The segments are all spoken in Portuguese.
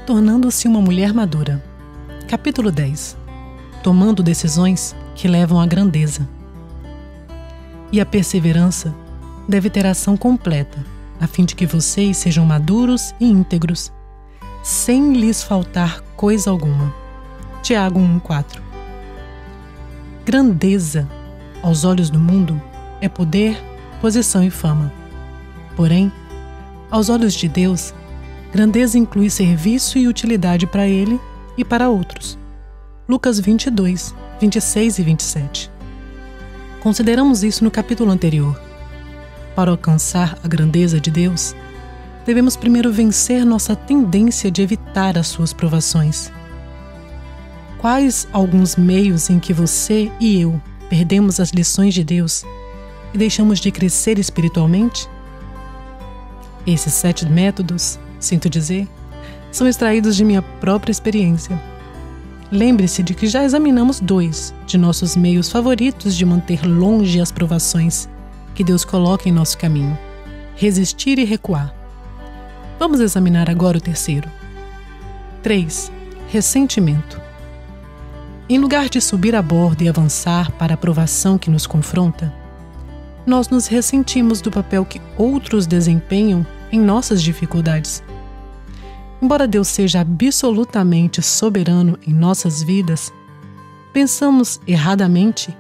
tornando-se uma mulher madura. Capítulo 10. Tomando decisões que levam à grandeza. E a perseverança deve ter ação completa, a fim de que vocês sejam maduros e íntegros, sem lhes faltar coisa alguma. Tiago 1:4. Grandeza, aos olhos do mundo, é poder, posição e fama. Porém, aos olhos de Deus, grandeza inclui serviço e utilidade para Ele e para outros. Lucas 22, 26 e 27. Consideramos isso no capítulo anterior. Para alcançar a grandeza de Deus, devemos primeiro vencer nossa tendência de evitar as suas provações. Quais alguns meios em que você e eu perdemos as lições de Deus e deixamos de crescer espiritualmente? Esses 7 métodos, sinto dizer, são extraídos de minha própria experiência. Lembre-se de que já examinamos 2 de nossos meios favoritos de manter longe as provações que Deus coloca em nosso caminho: resistir e recuar. Vamos examinar agora o 3º. 3. Ressentimento. Em lugar de subir a bordo e avançar para a provação que nos confronta, nós nos ressentimos do papel que outros desempenham em nossas dificuldades. Embora Deus seja absolutamente soberano em nossas vidas, pensamos erradamente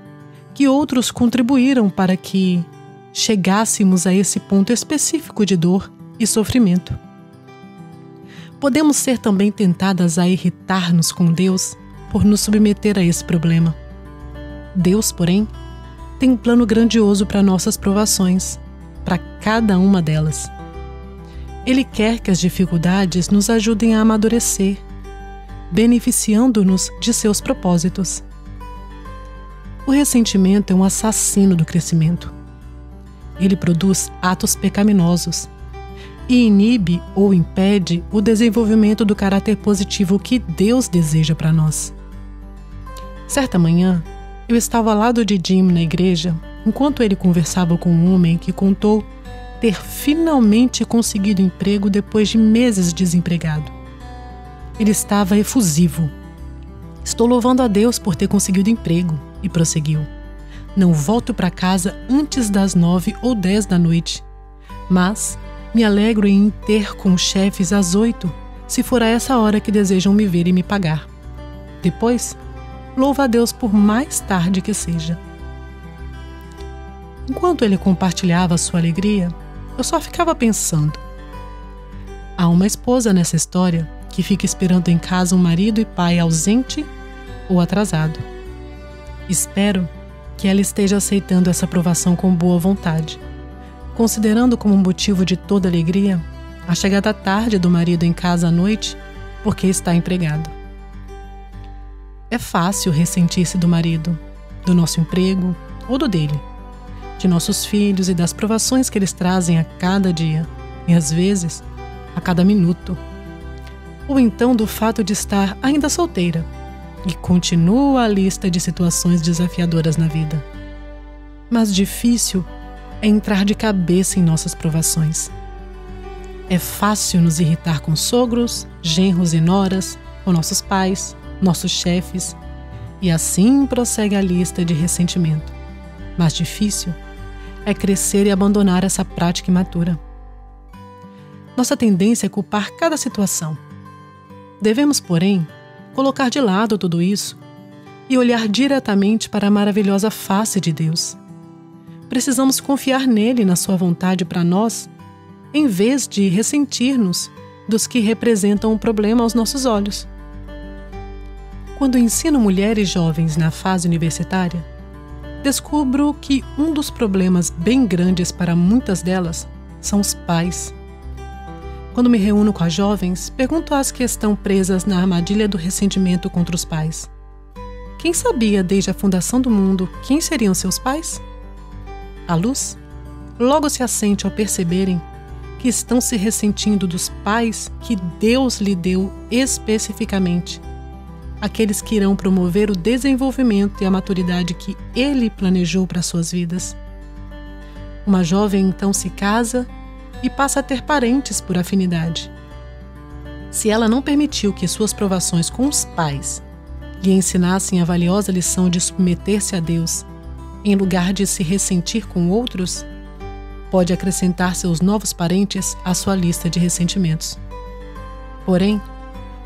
que outros contribuíram para que chegássemos a esse ponto específico de dor e sofrimento. Podemos ser também tentadas a irritar-nos com Deus por nos submeter a esse problema. Deus, porém, tem um plano grandioso para nossas provações, para cada uma delas. Ele quer que as dificuldades nos ajudem a amadurecer, beneficiando-nos de seus propósitos. O ressentimento é um assassino do crescimento. Ele produz atos pecaminosos e inibe ou impede o desenvolvimento do caráter positivo que Deus deseja para nós. Certa manhã, eu estava ao lado de Jim na igreja, enquanto ele conversava com um homem que contou ter finalmente conseguido emprego depois de meses desempregado. Ele estava efusivo. "Estou louvando a Deus por ter conseguido emprego", e prosseguiu. "Não volto para casa antes das 9 ou 10 da noite, mas me alegro em ter com os chefes às 8, se for a essa hora que desejam me ver e me pagar. Depois, louvo a Deus por mais tarde que seja." Enquanto ele compartilhava sua alegria, eu só ficava pensando. Há uma esposa nessa história que fica esperando em casa um marido e pai ausente ou atrasado. Espero que ela esteja aceitando essa provação com boa vontade, considerando como motivo de toda alegria a chegada tarde do marido em casa à noite porque está empregado. É fácil ressentir-se do marido, do nosso emprego ou do dele, de nossos filhos e das provações que eles trazem a cada dia, e às vezes, a cada minuto. Ou então do fato de estar ainda solteira, e continua a lista de situações desafiadoras na vida. Mas difícil é entrar de cabeça em nossas provações. É fácil nos irritar com sogros, genros e noras, com nossos pais, nossos chefes, e assim prossegue a lista de ressentimento. Mas difícil é crescer e abandonar essa prática imatura. Nossa tendência é culpar cada situação. Devemos, porém, colocar de lado tudo isso e olhar diretamente para a maravilhosa face de Deus. Precisamos confiar nele e na sua vontade para nós, em vez de ressentir-nos dos que representam um problema aos nossos olhos. Quando ensino mulheres jovens na fase universitária, descubro que um dos problemas bem grandes para muitas delas são os pais. Quando me reúno com as jovens, pergunto-as que estão presas na armadilha do ressentimento contra os pais. Quem sabia desde a fundação do mundo quem seriam seus pais? A luz logo se acende ao perceberem que estão se ressentindo dos pais que Deus lhe deu especificamente, aqueles que irão promover o desenvolvimento e a maturidade que Ele planejou para suas vidas. Uma jovem então se casa e passa a ter parentes por afinidade. Se ela não permitiu que suas provações com os pais lhe ensinassem a valiosa lição de submeter-se a Deus, em lugar de se ressentir com outros, pode acrescentar seus novos parentes à sua lista de ressentimentos. Porém,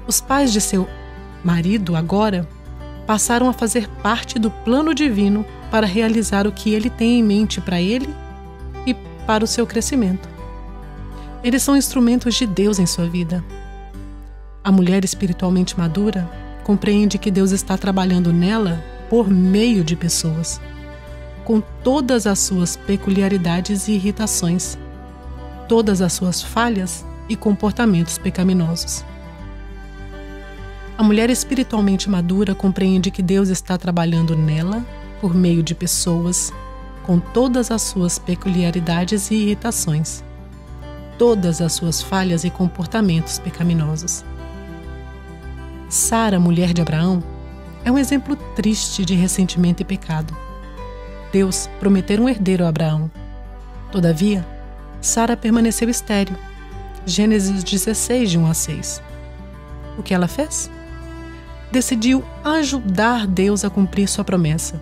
os pais de seu marido agora passaram a fazer parte do plano divino para realizar o que ele tem em mente para ele e para o seu crescimento. Eles são instrumentos de Deus em sua vida. A mulher espiritualmente madura compreende que Deus está trabalhando nela por meio de pessoas, com todas as suas peculiaridades e irritações, todas as suas falhas e comportamentos pecaminosos. A mulher espiritualmente madura compreende que Deus está trabalhando nela por meio de pessoas, com todas as suas peculiaridades e irritações, todas as suas falhas e comportamentos pecaminosos. Sara, mulher de Abraão, é um exemplo triste de ressentimento e pecado. Deus prometera um herdeiro a Abraão. Todavia, Sara permaneceu estéril. Gênesis 16, de 1 a 6. O que ela fez? Decidiu ajudar Deus a cumprir sua promessa,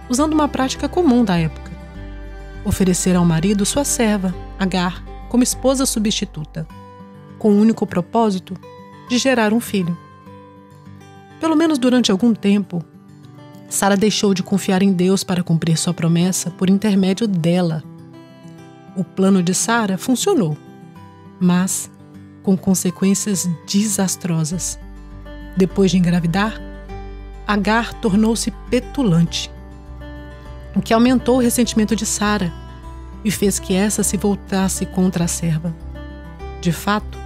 usando uma prática comum da época: oferecer ao marido sua serva, Agar, como esposa substituta, com o único propósito de gerar um filho. Pelo menos durante algum tempo, Sara deixou de confiar em Deus para cumprir sua promessa por intermédio dela. O plano de Sara funcionou, mas com consequências desastrosas. Depois de engravidar, Agar tornou-se petulante, o que aumentou o ressentimento de Sara e fez que essa se voltasse contra a serva. De fato,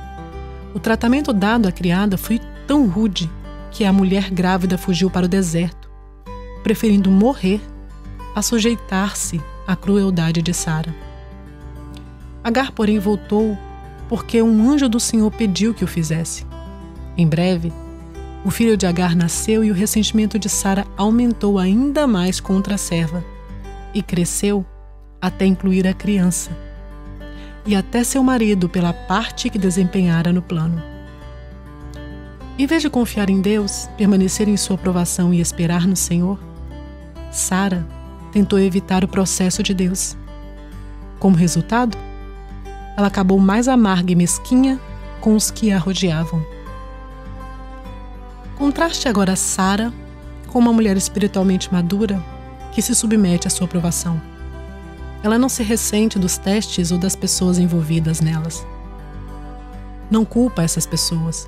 o tratamento dado à criada foi tão rude que a mulher grávida fugiu para o deserto, preferindo morrer a sujeitar-se à crueldade de Sara. Agar, porém, voltou porque um anjo do Senhor pediu que o fizesse. Em breve, o filho de Agar nasceu e o ressentimento de Sara aumentou ainda mais contra a serva e cresceu até incluir a criança e até seu marido pela parte que desempenhara no plano. Em vez de confiar em Deus, permanecer em sua aprovação e esperar no Senhor, Sara tentou evitar o processo de Deus. Como resultado, ela acabou mais amarga e mesquinha com os que a rodeavam. Contraste agora Sara com uma mulher espiritualmente madura que se submete à sua aprovação. Ela não se ressente dos testes ou das pessoas envolvidas nelas. Não culpa essas pessoas.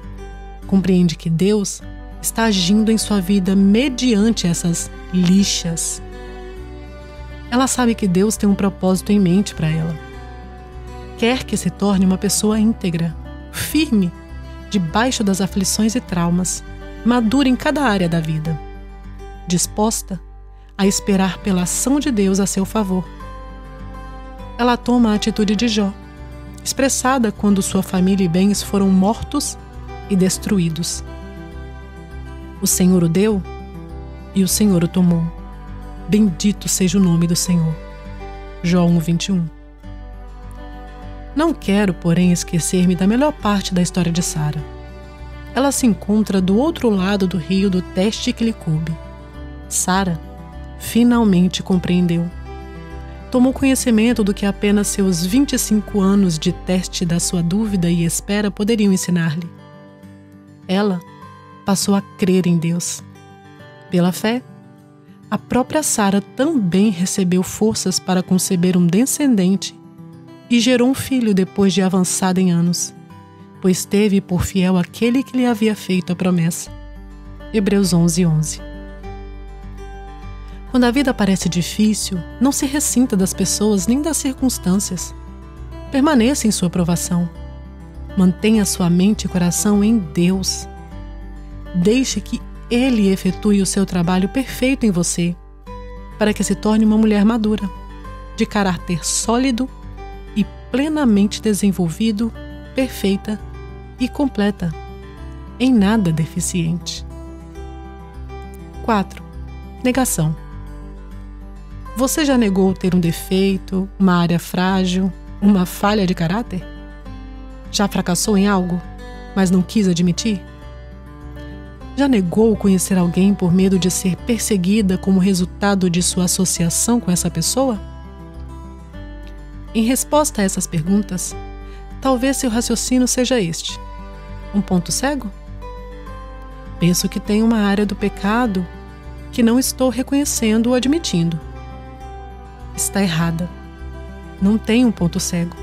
Compreende que Deus está agindo em sua vida mediante essas lixas. Ela sabe que Deus tem um propósito em mente para ela. Quer que se torne uma pessoa íntegra, firme, debaixo das aflições e traumas, madura em cada área da vida, disposta a esperar pela ação de Deus a seu favor. Ela toma a atitude de Jó, expressada quando sua família e bens foram mortos e destruídos. O Senhor o deu e o Senhor o tomou. Bendito seja o nome do Senhor. Jó 1:21. Não quero, porém, esquecer-me da melhor parte da história de Sara. Ela se encontra do outro lado do rio do teste que lhe coube. Sara finalmente compreendeu. Tomou conhecimento do que apenas seus 25 anos de teste da sua dúvida e espera poderiam ensinar-lhe. Ela passou a crer em Deus. Pela fé, a própria Sara também recebeu forças para conceber um descendente e gerou um filho depois de avançada em anos, pois teve por fiel aquele que lhe havia feito a promessa. Hebreus 11:11. Quando a vida parece difícil, não se ressinta das pessoas nem das circunstâncias. Permaneça em sua aprovação. Mantenha sua mente e coração em Deus. Deixe que Ele efetue o seu trabalho perfeito em você, para que se torne uma mulher madura, de caráter sólido e plenamente desenvolvido, perfeita e completa, em nada deficiente. 4. Negação. Você já negou ter um defeito, uma área frágil, uma falha de caráter? Já fracassou em algo, mas não quis admitir? Já negou conhecer alguém por medo de ser perseguida como resultado de sua associação com essa pessoa? Em resposta a essas perguntas, talvez seu raciocínio seja este: um ponto cego? Penso que tem uma área do pecado que não estou reconhecendo ou admitindo. Está errada. Não tem um ponto cego.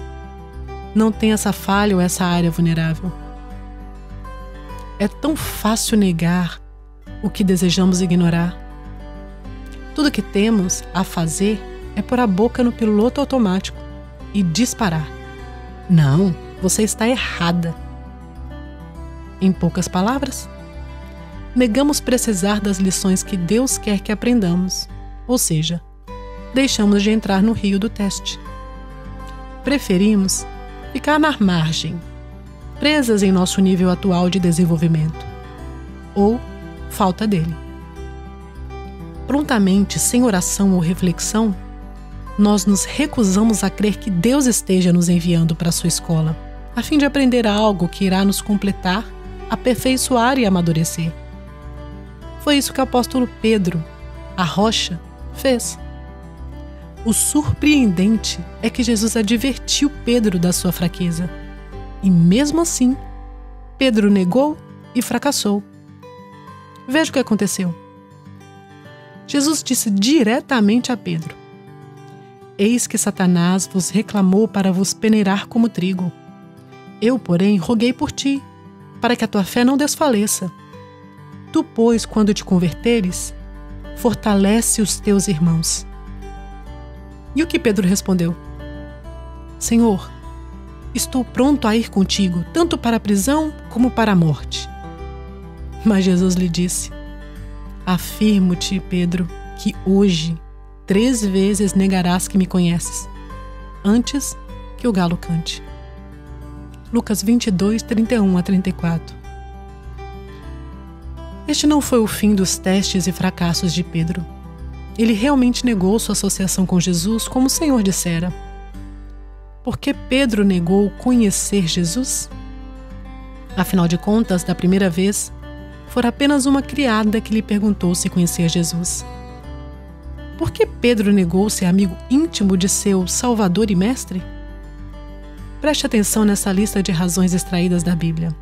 Não tem essa falha ou essa área vulnerável. É tão fácil negar o que desejamos ignorar. Tudo que temos a fazer é pôr a boca no piloto automático e disparar. Não, você está errada. Em poucas palavras, negamos precisar das lições que Deus quer que aprendamos, ou seja, deixamos de entrar no rio do teste. Preferimos ficar na margem, presas em nosso nível atual de desenvolvimento, ou falta dele. Prontamente, sem oração ou reflexão, nós nos recusamos a crer que Deus esteja nos enviando para a sua escola, a fim de aprender algo que irá nos completar, aperfeiçoar e amadurecer. Foi isso que o apóstolo Pedro, a rocha, fez. O surpreendente é que Jesus advertiu Pedro da sua fraqueza. E mesmo assim, Pedro negou e fracassou. Veja o que aconteceu. Jesus disse diretamente a Pedro: Eis que Satanás vos reclamou para vos peneirar como trigo. Eu, porém, roguei por ti, para que a tua fé não desfaleça. Tu, pois, quando te converteres, fortalece os teus irmãos. E o que Pedro respondeu? Senhor, estou pronto a ir contigo, tanto para a prisão como para a morte. Mas Jesus lhe disse: Afirmo-te, Pedro, que hoje 3 vezes negarás que me conheces, antes que o galo cante. Lucas 22, 31 a 34. Este não foi o fim dos testes e fracassos de Pedro. Ele realmente negou sua associação com Jesus como o Senhor dissera. Por que Pedro negou conhecer Jesus? Afinal de contas, da primeira vez, fora apenas uma criada que lhe perguntou se conhecia Jesus. Por que Pedro negou ser amigo íntimo de seu Salvador e Mestre? Preste atenção nessa lista de razões extraídas da Bíblia.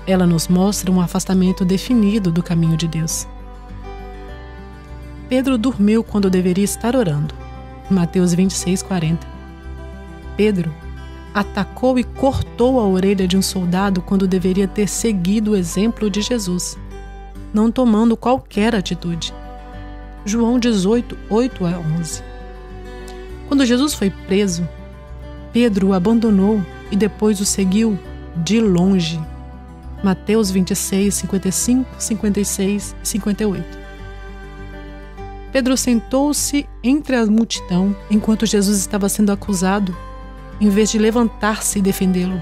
Ela nos mostra um afastamento definido do caminho de Deus. Pedro dormiu quando deveria estar orando. Mateus 26, 40. Pedro atacou e cortou a orelha de um soldado quando deveria ter seguido o exemplo de Jesus, não tomando qualquer atitude. João 18, 8 a 11. Quando Jesus foi preso, Pedro o abandonou e depois o seguiu de longe. Mateus 26, 55, 56 e 58. Pedro sentou-se entre a multidão enquanto Jesus estava sendo acusado, em vez de levantar-se e defendê-lo.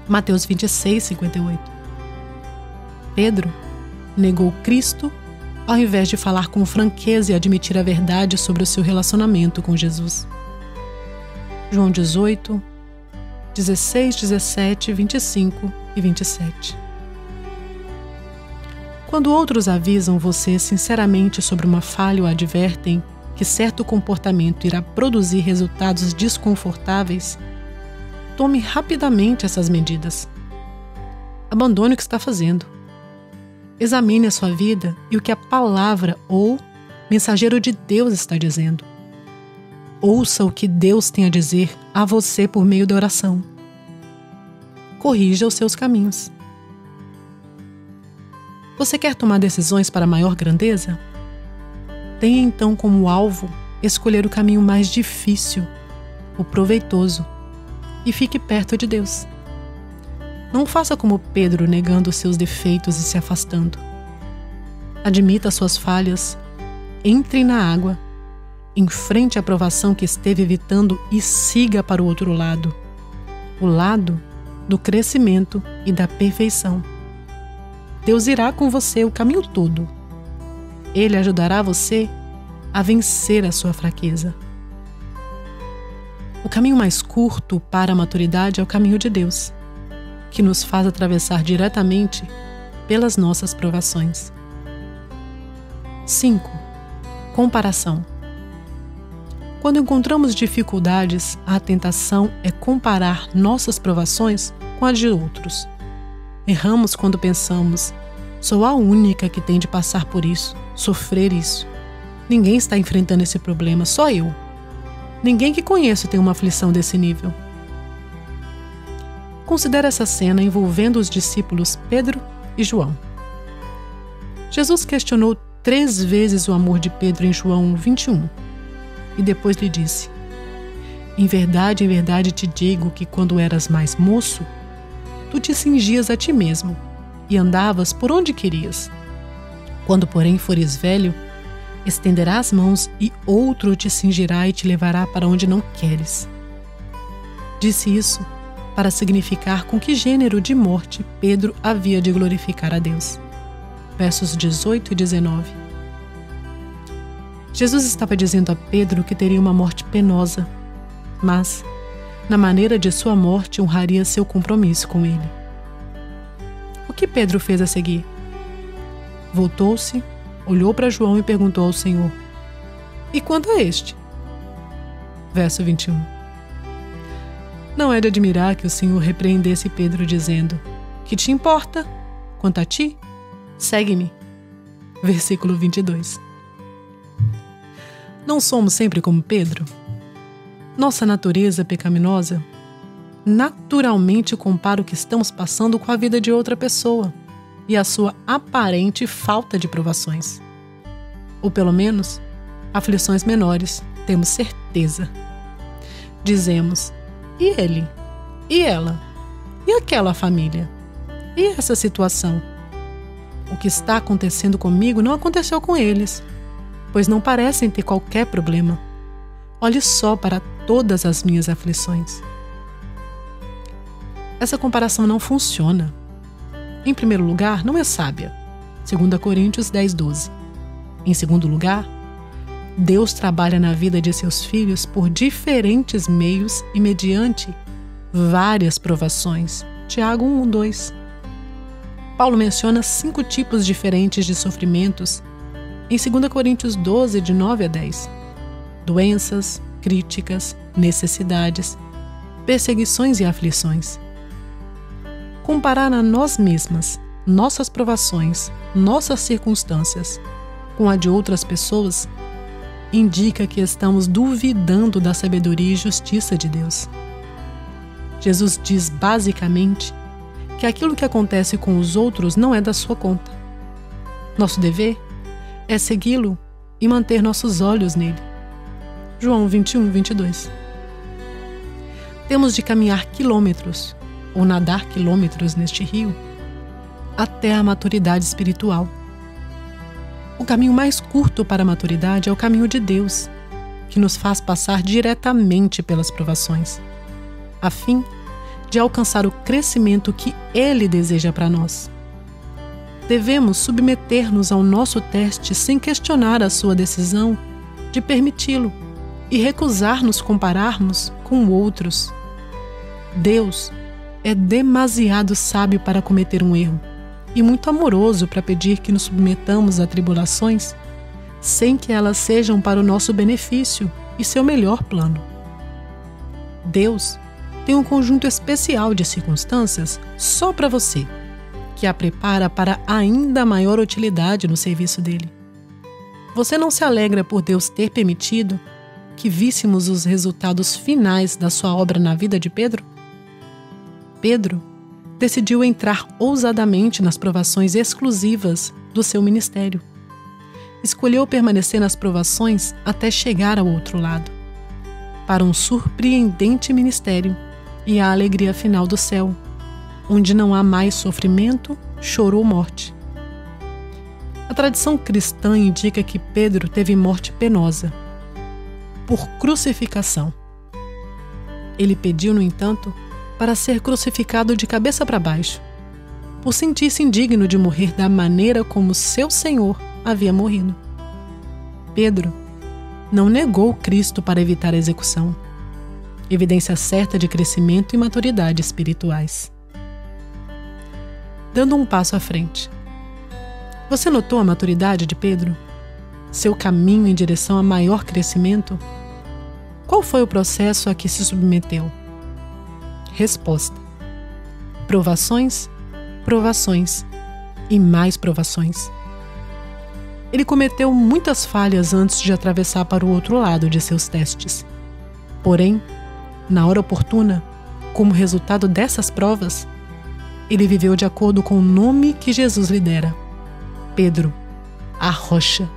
Mateus 26, 58. Pedro negou Cristo ao invés de falar com franqueza e admitir a verdade sobre o seu relacionamento com Jesus. João 18, 16, 17, 25 e 27. Quando outros avisam você sinceramente sobre uma falha ou advertem que certo comportamento irá produzir resultados desconfortáveis, tome rapidamente essas medidas. Abandone o que está fazendo. Examine a sua vida e o que a palavra ou mensageiro de Deus está dizendo. Ouça o que Deus tem a dizer a você por meio da oração. Corrija os seus caminhos. Você quer tomar decisões para maior grandeza? Tenha então como alvo escolher o caminho mais difícil, o proveitoso, e fique perto de Deus. Não faça como Pedro, negando seus defeitos e se afastando. Admita suas falhas, entre na água, enfrente a provação que esteve evitando e siga para o outro lado, o lado do crescimento e da perfeição. Deus irá com você o caminho todo. Ele ajudará você a vencer a sua fraqueza. O caminho mais curto para a maturidade é o caminho de Deus. que nos faz atravessar diretamente pelas nossas provações. 5. Comparação. Quando encontramos dificuldades, a tentação é comparar nossas provações com as de outros. Erramos quando pensamos: sou a única que tem de passar por isso, sofrer isso. Ninguém está enfrentando esse problema, só eu. Ninguém que conheço tem uma aflição desse nível. Considere essa cena envolvendo os discípulos Pedro e João. Jesus questionou 3 vezes o amor de Pedro em João 21 e depois lhe disse: em verdade te digo que quando eras mais moço, tu te cingias a ti mesmo e andavas por onde querias. Quando, porém, fores velho, estenderás mãos e outro te cingirá e te levará para onde não queres. Disse isso para significar com que gênero de morte Pedro havia de glorificar a Deus. Versos 18 e 19. Jesus estava dizendo a Pedro que teria uma morte penosa, mas, na maneira de sua morte, honraria seu compromisso com ele. O que Pedro fez a seguir? Voltou-se, olhou para João e perguntou ao Senhor: e quanto a este? Verso 21. Não é de admirar que o Senhor repreendesse Pedro dizendo: que te importa? Quanto a ti, segue-me. Versículo 22. Não somos sempre como Pedro? Nossa natureza pecaminosa naturalmente compara o que estamos passando com a vida de outra pessoa e a sua aparente falta de provações. Ou pelo menos, aflições menores, temos certeza. Dizemos: e ele? E ela? E aquela família? E essa situação? O que está acontecendo comigo não aconteceu com eles, pois não parecem ter qualquer problema. Olhe só para todas as minhas aflições. Essa comparação não funciona. Em primeiro lugar, não é sábia. 2 Coríntios 10:12. Em segundo lugar, Deus trabalha na vida de seus filhos por diferentes meios e mediante várias provações. Tiago 1:2. Paulo menciona 5 tipos diferentes de sofrimentos em 2 Coríntios 12, de 9 a 10. Doenças, críticas, necessidades, perseguições e aflições. Comparar a nós mesmas, nossas provações, nossas circunstâncias com a de outras pessoas indica que estamos duvidando da sabedoria e justiça de Deus. Jesus diz basicamente que aquilo que acontece com os outros não é da sua conta. Nosso dever é segui-lo e manter nossos olhos nele. João 21:22. Temos de caminhar quilômetros ou nadar quilômetros neste rio até a maturidade espiritual. O caminho mais curto para a maturidade é o caminho de Deus, que nos faz passar diretamente pelas provações, a fim de alcançar o crescimento que Ele deseja para nós. Devemos submeter-nos ao nosso teste sem questionar a sua decisão de permiti-lo e recusar-nos compararmos com outros. Deus é demasiado sábio para cometer um erro e muito amoroso para pedir que nos submetamos a tribulações sem que elas sejam para o nosso benefício e seu melhor plano. Deus tem um conjunto especial de circunstâncias só para você, que a prepara para ainda maior utilidade no serviço dele. Você não se alegra por Deus ter permitido que víssemos os resultados finais da sua obra na vida de Pedro? Pedro decidiu entrar ousadamente nas provações exclusivas do seu ministério. Escolheu permanecer nas provações até chegar ao outro lado, para um surpreendente ministério e a alegria final do céu, onde não há mais sofrimento, choro ou morte. A tradição cristã indica que Pedro teve morte penosa, por crucificação. Ele pediu, no entanto, para ser crucificado de cabeça para baixo, por sentir-se indigno de morrer da maneira como seu Senhor havia morrido. Pedro não negou Cristo para evitar a execução, evidência certa de crescimento e maturidade espirituais. dando um passo à frente. Você notou a maturidade de Pedro? Seu caminho em direção a maior crescimento? Qual foi o processo a que se submeteu? Resposta: provações, provações e mais provações. Ele cometeu muitas falhas antes de atravessar para o outro lado de seus testes. Porém, na hora oportuna, como resultado dessas provas, ele viveu de acordo com o nome que Jesus lhe dera: Pedro, a rocha.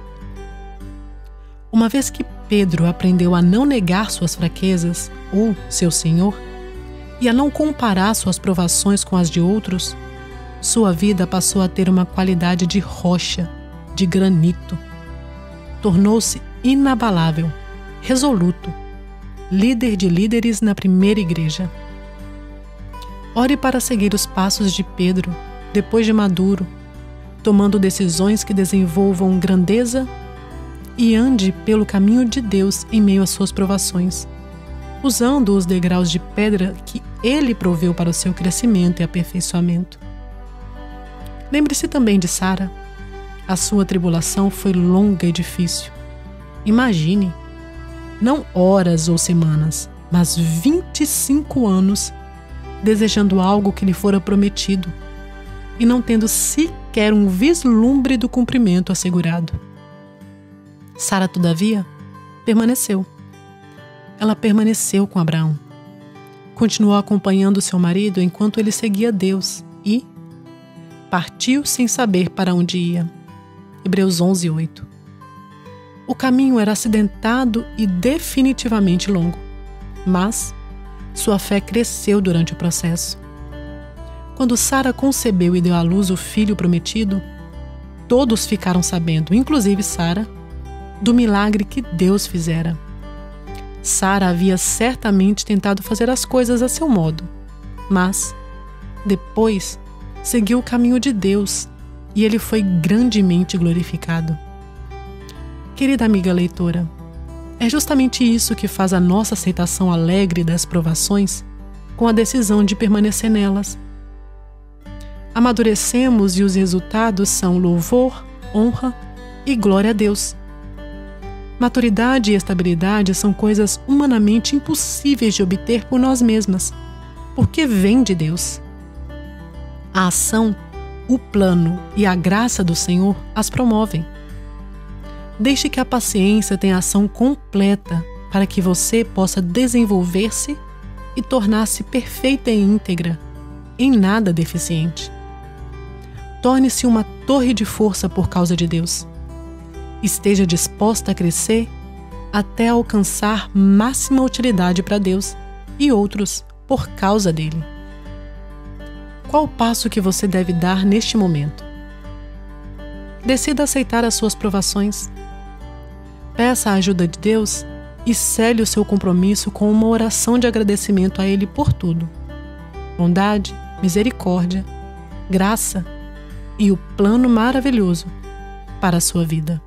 Uma vez que Pedro aprendeu a não negar suas fraquezas, ou seu Senhor, e a não comparar suas provações com as de outros, sua vida passou a ter uma qualidade de rocha, de granito. Tornou-se inabalável, resoluto, líder de líderes na primeira igreja. Ore para seguir os passos de Pedro, depois de maduro, tomando decisões que desenvolvam grandeza, e ande pelo caminho de Deus em meio às suas provações, usando os degraus de pedra que Ele proveu para o seu crescimento e aperfeiçoamento. Lembre-se também de Sara. A sua tribulação foi longa e difícil. Imagine, não horas ou semanas, mas 25 anos desejando algo que lhe fora prometido e não tendo sequer um vislumbre do cumprimento assegurado. Sara, todavia, permaneceu. Ela permaneceu com Abraão. Continuou acompanhando seu marido enquanto ele seguia Deus e partiu sem saber para onde ia. Hebreus 11:8. O caminho era acidentado e definitivamente longo, mas sua fé cresceu durante o processo. Quando Sara concebeu e deu à luz o filho prometido, todos ficaram sabendo, inclusive Sara, do milagre que Deus fizera. Sara havia certamente tentado fazer as coisas a seu modo, mas depois seguiu o caminho de Deus e ele foi grandemente glorificado. Querida amiga leitora, é justamente isso que faz a nossa aceitação alegre das provações com a decisão de permanecer nelas. Amadurecemos e os resultados são louvor, honra e glória a Deus. Maturidade e estabilidade são coisas humanamente impossíveis de obter por nós mesmas, porque vêm de Deus. A ação, o plano e a graça do Senhor as promovem. Deixe que a paciência tenha ação completa para que você possa desenvolver-se e tornar-se perfeita e íntegra, em nada deficiente. Torne-se uma torre de força por causa de Deus. Esteja disposta a crescer até alcançar máxima utilidade para Deus e outros por causa dele. Qual o passo que você deve dar neste momento? Decida aceitar as suas provações. Peça a ajuda de Deus e cele o seu compromisso com uma oração de agradecimento a Ele por tudo: bondade, misericórdia, graça e o plano maravilhoso para a sua vida.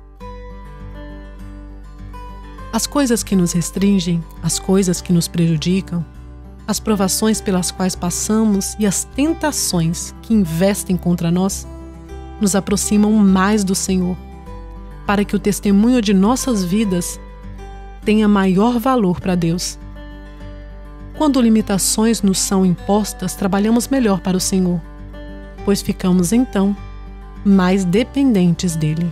As coisas que nos restringem, as coisas que nos prejudicam, as provações pelas quais passamos e as tentações que investem contra nós, nos aproximam mais do Senhor, para que o testemunho de nossas vidas tenha maior valor para Deus. Quando limitações nos são impostas, trabalhamos melhor para o Senhor, pois ficamos então mais dependentes dele.